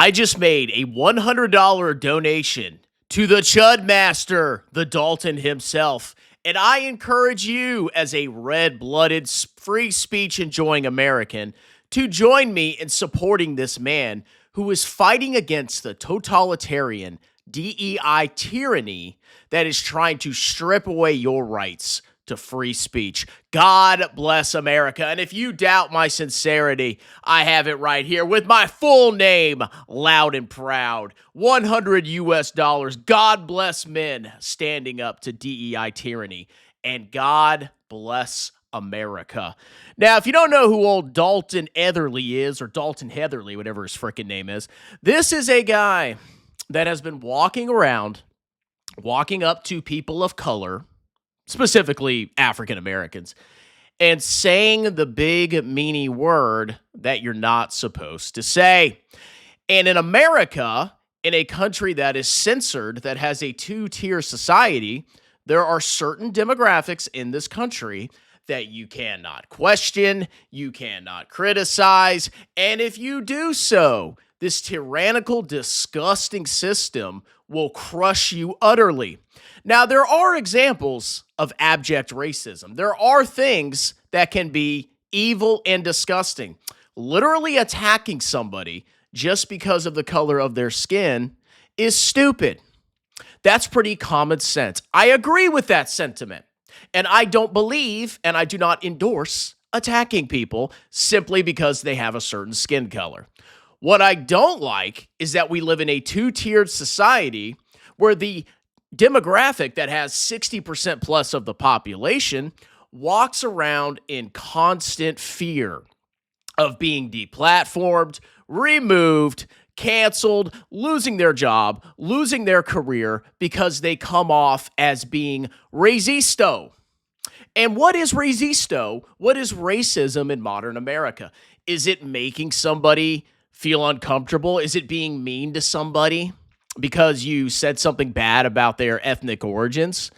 I just made a $100 donation to the Chud Master, the Dalton himself. And I encourage you, as a red blooded, free speech enjoying American, to join me in supporting this man who is fighting against the totalitarian DEI tyranny that is trying to strip away your rights to free speech. God bless America. And if you doubt my sincerity, I have it right here with my full name, loud and proud. 100 US dollars. God bless men standing up to DEI tyranny. And God bless America. Now, if you don't know who old Dalton Etherly is, or Dalton Heatherly, whatever his frickin' name is, this is a guy that has been walking around, walking up to people of color, specifically African Americans, and saying the big meanie word that you're not supposed to say. And in America, in a country that is censored, that has a two-tier society, there are certain demographics in this country that you cannot question, you cannot criticize, and if you do so, this tyrannical, disgusting system will crush you utterly. Now, there are examples of abject racism. There are things that can be evil and disgusting. Literally attacking somebody just because of the color of their skin is stupid. That's pretty common sense. I agree with that sentiment. And I don't believe, and I do not endorse, attacking people simply because they have a certain skin color. What I don't like is that we live in a two-tiered society where the demographic that has 60% plus of the population walks around in constant fear of being deplatformed, removed, canceled, losing their job, losing their career because they come off as being racist. And what is racist? What is racism in modern America? Is it making somebody feel uncomfortable? Is it being mean to somebody because you said something bad about their ethnic origins?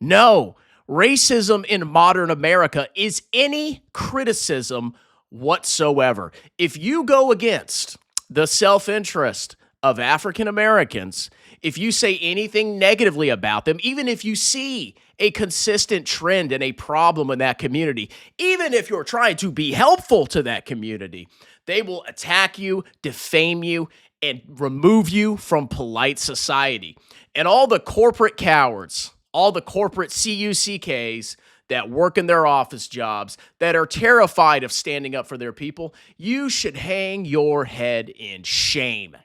No. Racism in modern America is any criticism whatsoever. If you go against the self-interest of African Americans, if you say anything negatively about them, even if you see a consistent trend and a problem in that community, even if you're trying to be helpful to that community, they will attack you, defame you, and remove you from polite society. And all the corporate cowards, all the corporate CUCKs that work in their office jobs, that are terrified of standing up for their people, you should hang your head in shame.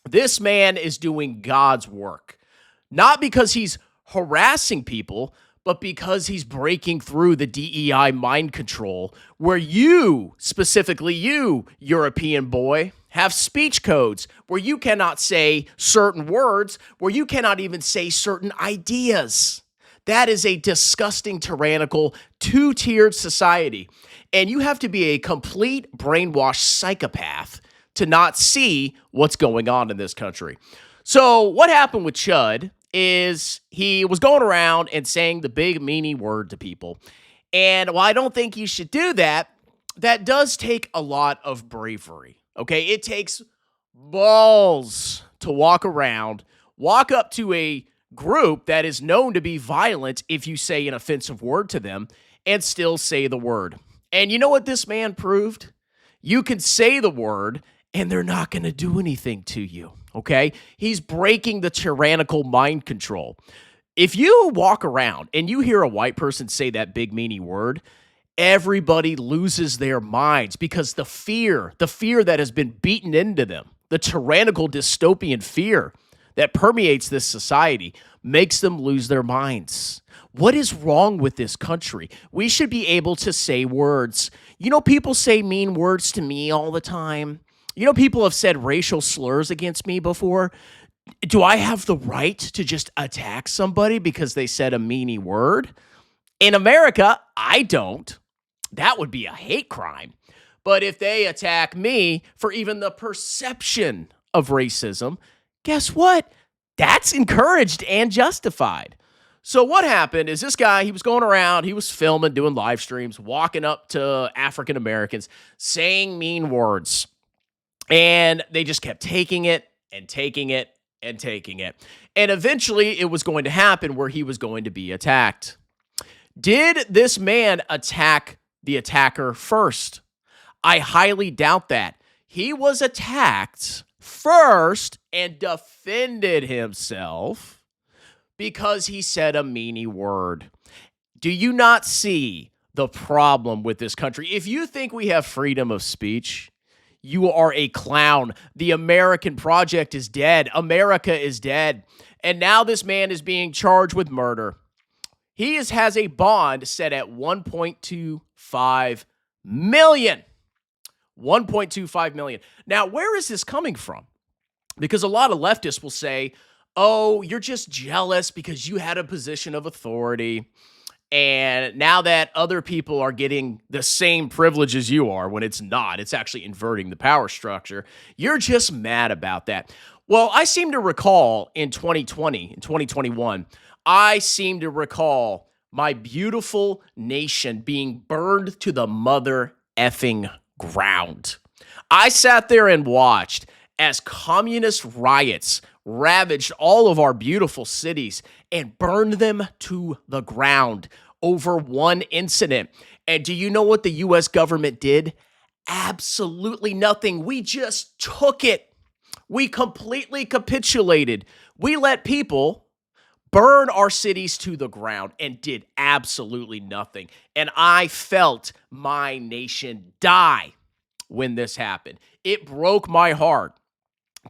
This man is doing God's work, not because he's harassing people, but because he's breaking through the DEI mind control, where you, specifically you, European boy, have speech codes where you cannot say certain words, where you cannot even say certain ideas. That is a disgusting, tyrannical, two-tiered society. And you have to be a complete brainwashed psychopath to not see what's going on in this country. So what happened with Chud is he was going around and saying the big meanie word to people. And while I don't think you should do that, that does take a lot of bravery. Okay, it takes balls to walk around, walk up to a group that is known to be violent if you say an offensive word to them, and still say the word. And you know what this man proved? You can say the word and they're not going to do anything to you, okay? He's breaking the tyrannical mind control. If you walk around and you hear a white person say that big meanie word, everybody loses their minds because the fear that has been beaten into them, the tyrannical dystopian fear that permeates this society, makes them lose their minds. What is wrong with this country? We should be able to say words. You know, people say mean words to me all the time. You know, people have said racial slurs against me before. Do I have the right to just attack somebody because they said a meanie word? In America, I don't. That would be a hate crime. But if they attack me for even the perception of racism, guess what? That's encouraged and justified. So what happened is this guy, he was going around, he was filming, doing live streams, walking up to African Americans, saying mean words. And they just kept taking it and taking it and taking it. And eventually it was going to happen where he was going to be attacked. Did this man attack the attacker first? I highly doubt that. He was attacked first and defended himself because he said a meanie word. Do you not see the problem with this country? If you think we have freedom of speech, you are a clown. The American project is dead. America is dead. And now this man is being charged with murder. He has a bond set at $1.25 million. $1.25 million. Now, where is this coming from? Because a lot of leftists will say, oh, you're just jealous because you had a position of authority. And now that other people are getting the same privileges you are, when it's not, it's actually inverting the power structure, you're just mad about that. Well, I seem to recall in 2020, in 2021, I seem to recall my beautiful nation being burned to the mother effing ground. I sat there and watched as communist riots ravaged all of our beautiful cities and burned them to the ground over one incident. And do you know what the U.S. government did? Absolutely nothing. We just took it. We completely capitulated. We let people burn our cities to the ground and did absolutely nothing. And I felt my nation die when this happened. It broke my heart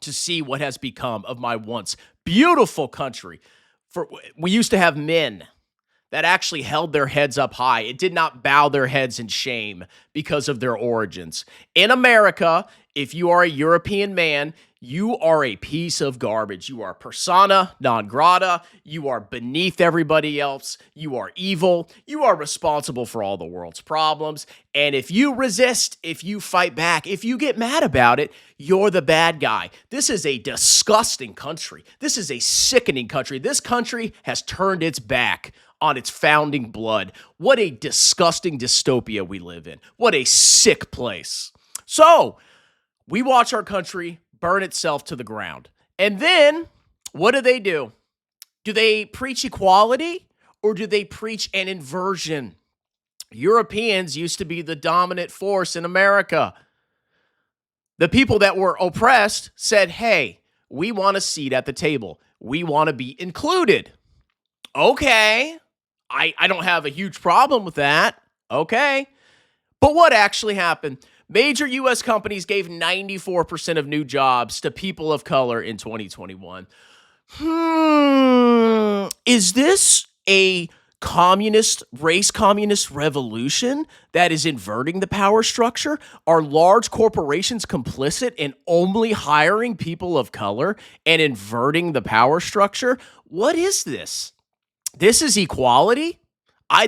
to see what has become of my once beautiful country. We used to have men that actually held their heads up high. It did not bow their heads in shame because of their origins. In America, if you are a European man, you are a piece of garbage. You are persona non grata. You are beneath everybody else. You are evil. You are responsible for all the world's problems. And if you resist, if you fight back, if you get mad about it, you're the bad guy. This is a disgusting country. This is a sickening country. This country has turned its back on its founding blood. What a disgusting dystopia we live in. What a sick place. So, we watch our country burn itself to the ground. And then, what do? Do they preach equality or do they preach an inversion? Europeans used to be the dominant force in America. The people that were oppressed said, hey, we want a seat at the table. We want to be included. Okay, I don't have a huge problem with that. Okay. But what actually happened? Major U.S. companies gave 94% of new jobs to people of color in 2021. Is this a communist revolution that is inverting the power structure? Are large corporations complicit in only hiring people of color and inverting the power structure? What is this? This is equality?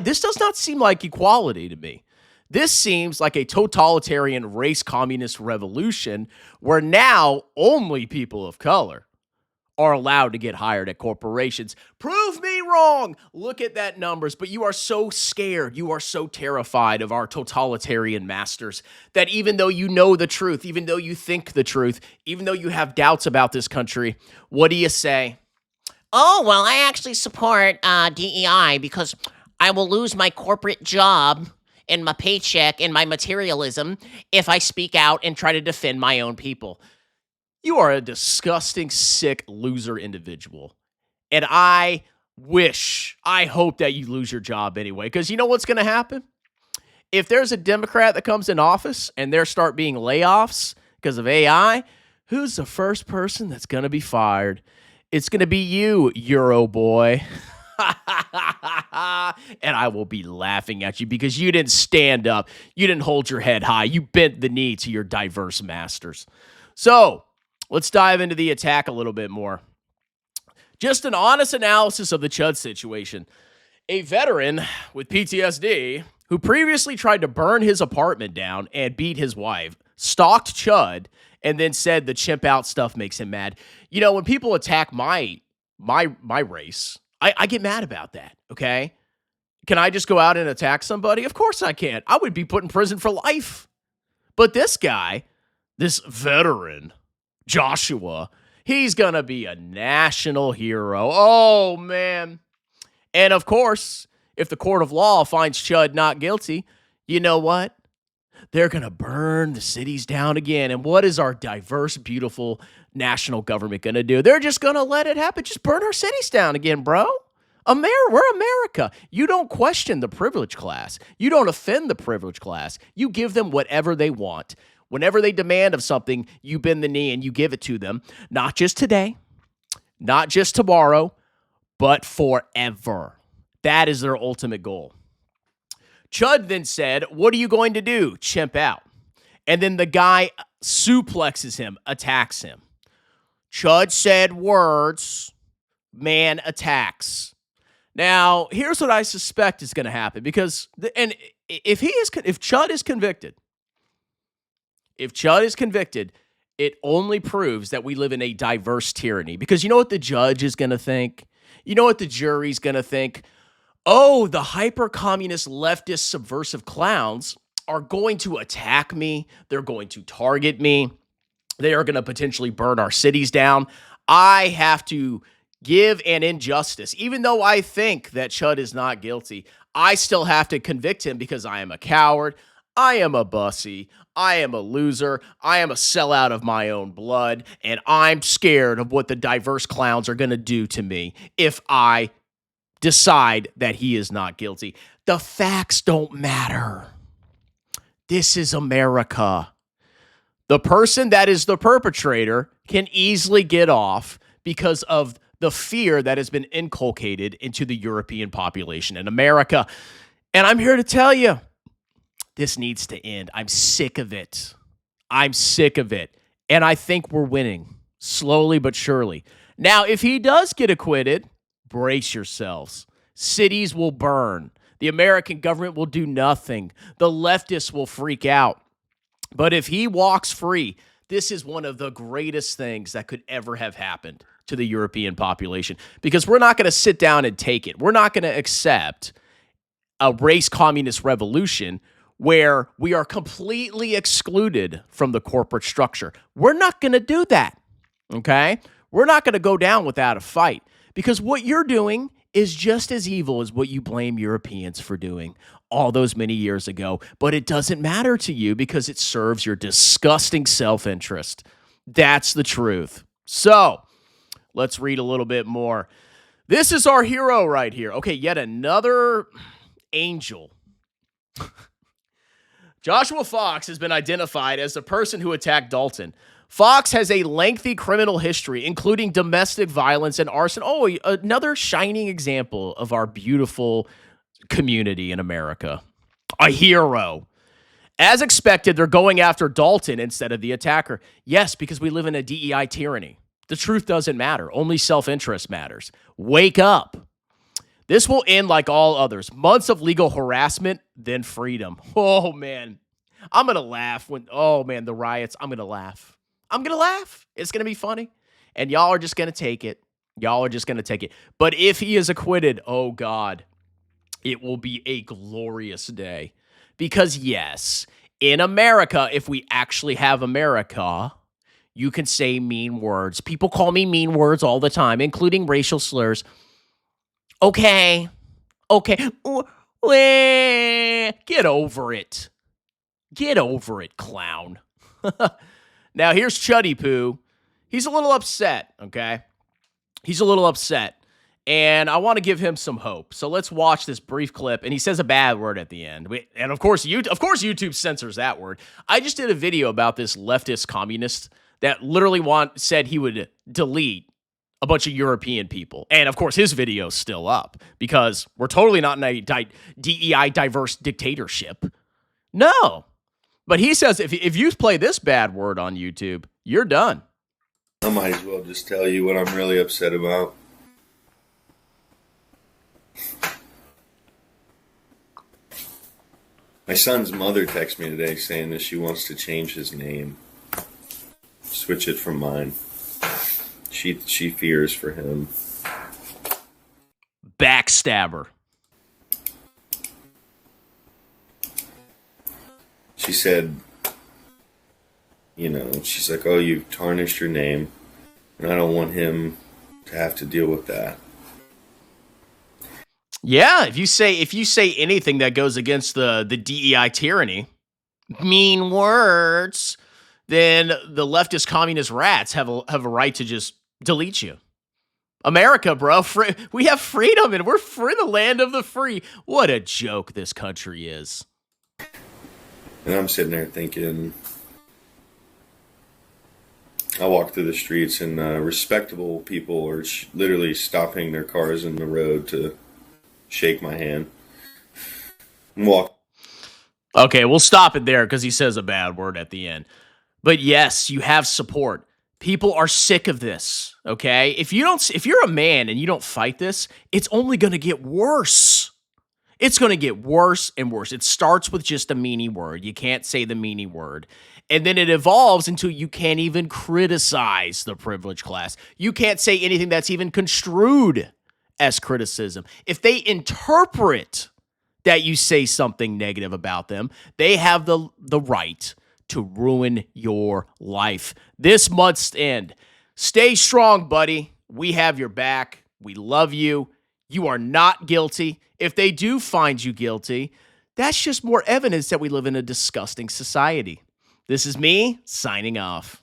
This does not seem like equality to me. This seems like a totalitarian race communist revolution where now only people of color are allowed to get hired at corporations. Prove me wrong. Look at that numbers. But you are so scared. You are so terrified of our totalitarian masters that even though you know the truth, even though you think the truth, even though you have doubts about this country, what do you say? Oh, well, I actually support DEI because I will lose my corporate job and my paycheck and my materialism if I speak out and try to defend my own people. You are a disgusting, sick, loser individual. And I hope that you lose your job anyway, because you know what's going to happen? If there's a Democrat that comes in office and there start being layoffs because of AI, who's the first person that's going to be fired? It's going to be you, Euro boy. And I will be laughing at you because you didn't stand up. You didn't hold your head high. You bent the knee to your diverse masters. So let's dive into the attack a little bit more. Just an honest analysis of the Chud situation. A veteran with PTSD who previously tried to burn his apartment down and beat his wife stalked Chud and then said the chimp out stuff makes him mad. You know, when people attack my race, I get mad about that, okay? Can I just go out and attack somebody? Of course I can. I would be put in prison for life. But this guy this veteran, Joshua, he's going to be a national hero. Oh, man. And of course, if the court of law finds Chud not guilty, you know what? They're going to burn the cities down again. And what is our diverse, beautiful national government going to do? They're just going to let it happen. Just burn our cities down again, bro. We're America. You don't question the privileged class. You don't offend the privileged class. You give them whatever they want. Whenever they demand of something, you bend the knee and you give it to them. Not just today, not just tomorrow, but forever. That is their ultimate goal. Chud then said, "What are you going to do? Chimp out." And then the guy suplexes him, attacks him. Chud said words, man attacks. Now, here's what I suspect is going to happen, because if Chud is convicted, it only proves that we live in a diverse tyranny. Because you know what the judge is going to think? You know what the jury's going to think? Oh, the hyper-communist, leftist, subversive clowns are going to attack me. They're going to target me. They are going to potentially burn our cities down. I have to give an injustice. Even though I think that Chud is not guilty, I still have to convict him because I am a coward. I am a bussy. I am a loser. I am a sellout of my own blood. And I'm scared of what the diverse clowns are going to do to me if I decide that he is not guilty. The facts don't matter. This is America. The person that is the perpetrator can easily get off because of the fear that has been inculcated into the European population in America. And I'm here to tell you, this needs to end. I'm sick of it. And I think we're winning, slowly but surely. Now, if he does get acquitted, brace yourselves. Cities will burn. The American government will do nothing. The leftists will freak out. But if he walks free, this is one of the greatest things that could ever have happened to the European population, because we're not going to sit down and take it. We're not going to accept a race communist revolution where we are completely excluded from the corporate structure. We're not going to do that, okay? We're not going to go down without a fight, because what you're doing is just as evil as what you blame Europeans for doing all those many years ago. But it doesn't matter to you because it serves your disgusting self-interest. That's the truth. So let's read a little bit more. This is our hero right here. Okay, yet another angel. Joshua Fox has been identified as the person who attacked Dalton. Fox has a lengthy criminal history, including domestic violence and arson. Oh, another shining example of our beautiful community in America. A hero. As expected, they're going after Dalton instead of the attacker. Yes, because we live in a DEI tyranny. The truth doesn't matter. Only self-interest matters. Wake up. This will end like all others. Months of legal harassment, then freedom. Oh, man. I'm going to laugh the riots. I'm going to laugh. It's going to be funny. And y'all are just going to take it. But if he is acquitted, oh, God, it will be a glorious day. Because, yes, in America, if we actually have America, you can say mean words. People call me mean words all the time, including racial slurs. Okay. Get over it. Clown. Now, here's Chuddy Poo. He's a little upset, okay? And I want to give him some hope. So let's watch this brief clip. And he says a bad word at the end. And of course, YouTube censors that word. I just did a video about this leftist communist that literally said he would delete a bunch of European people. And of course, his video's still up because we're totally not in a DEI diverse dictatorship. No. But he says if you play this bad word on YouTube, you're done. I might as well just tell you what I'm really upset about. My son's mother texted me today saying that she wants to change his name. Switch it from mine. She fears for him. Backstabber. She said, she's like, oh, you've tarnished your name, and I don't want him to have to deal with that. Yeah, if you say anything that goes against the DEI tyranny, mean words, then the leftist communist rats have a right to just delete you. America, bro, we have freedom and we're in the land of the free. What a joke this country is. And I'm sitting there thinking, I walk through the streets and respectable people are literally stopping their cars in the road to shake my hand and walk. Okay, we'll stop it there because he says a bad word at the end. But yes, you have support. People are sick of this, okay? If you're a man and you don't fight this, it's only going to get worse. It's going to get worse and worse. It starts with just a meanie word. You can't say the meanie word. And then it evolves until you can't even criticize the privileged class. You can't say anything that's even construed as criticism. If they interpret that you say something negative about them, they have the right to ruin your life. This must end. Stay strong, buddy. We have your back. We love you. You are not guilty. If they do find you guilty, that's just more evidence that we live in a disgusting society. This is me signing off.